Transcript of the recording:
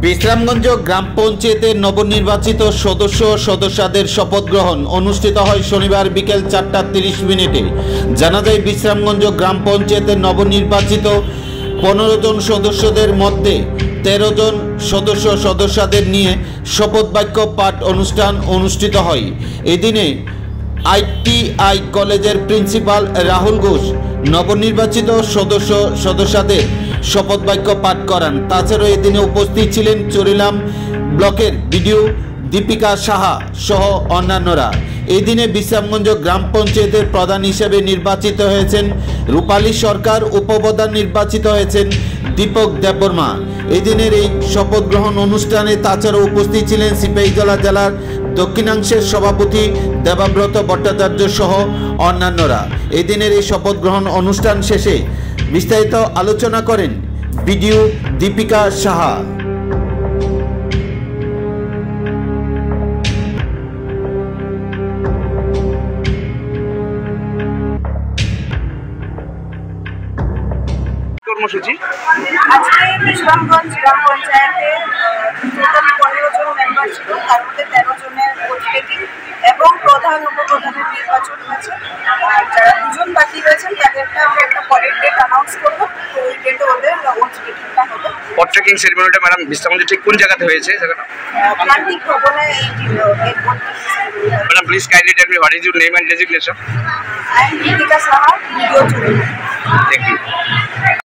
বিশ্রামগঞ্জ গ্রাম পঞ্চায়েতের নবনির্বাচিত সদস্য সদস্যদের শপথ গ্রহণ অনুষ্ঠিত হয় শনিবার বিকেল 4:30 জানা যায়, বিশ্রামগঞ্জ গ্রাম পঞ্চায়েতের নবনির্বাচিত 15 জন সদস্যদের মধ্যে 13 জন সদস্য সদস্যদের নিয়ে শপথ বাক্য পাঠ অনুষ্ঠান অনুষ্ঠিত হয়। এদিনে ITI কলেজের প্রিন্সিপাল রাহুল ঘোষ নবনির্বাচিত সদস্য সদস্যদের শপথ বাক্য পাঠ করান। তাছাড়াও এদিনে উপস্থিত ছিলেন চরিলাম ব্লকের বিডিও দীপিকা সাহা সহ অন্যান্যরা। এই দিনে বিশ্রামগঞ্জ গ্রাম পঞ্চায়েতের প্রধান হিসেবে নির্বাচিত হয়েছেন রূপালী সরকার, উপপ্রধান নির্বাচিত হয়েছেন দীপক দেববর্মা। এই দিনের এই শপথ গ্রহণ অনুষ্ঠানে তাছাড়াও উপস্থিত ছিলেন সিপাহীজলা জেলার দক্ষিণাংশের সভাপতি দেবাব্রত ভট্টাচার্য সহ অন্যান্যরা। এই দিনের এই শপথ গ্রহণ অনুষ্ঠান শেষে বিস্তারিত আলোচনা করেন বিডিও দীপিকা সাহা। কর্মসূচি আজকে বিশ্রামগঞ্জ গ্রাম পঞ্চায়েতে টোটাল 15 জন মেম্বার ছিল, তার মধ্যে 13 জনের ভোটিং এবং প্রধান উপপ্রধানের নির্বাচন হয়েছে। আর যারা 2 জন বাকি রয়েছেন তাদেরকে আমরা একটা পরের ডেট অ্যানাউন্স করবো, তো ওই ডেটে ওদের ভোটিংটা হবে। ভোট ট্রেকিং সেরিমনিটা ম্যাডাম বিশ্রামগঞ্জে ঠিক কোন জায়গাতে হয়েছে জায়গাটা? প্রান্তিক ভবনে madam please kindly tell me what is your name and designation? I am Dipika Saha, video চলে। Thank you.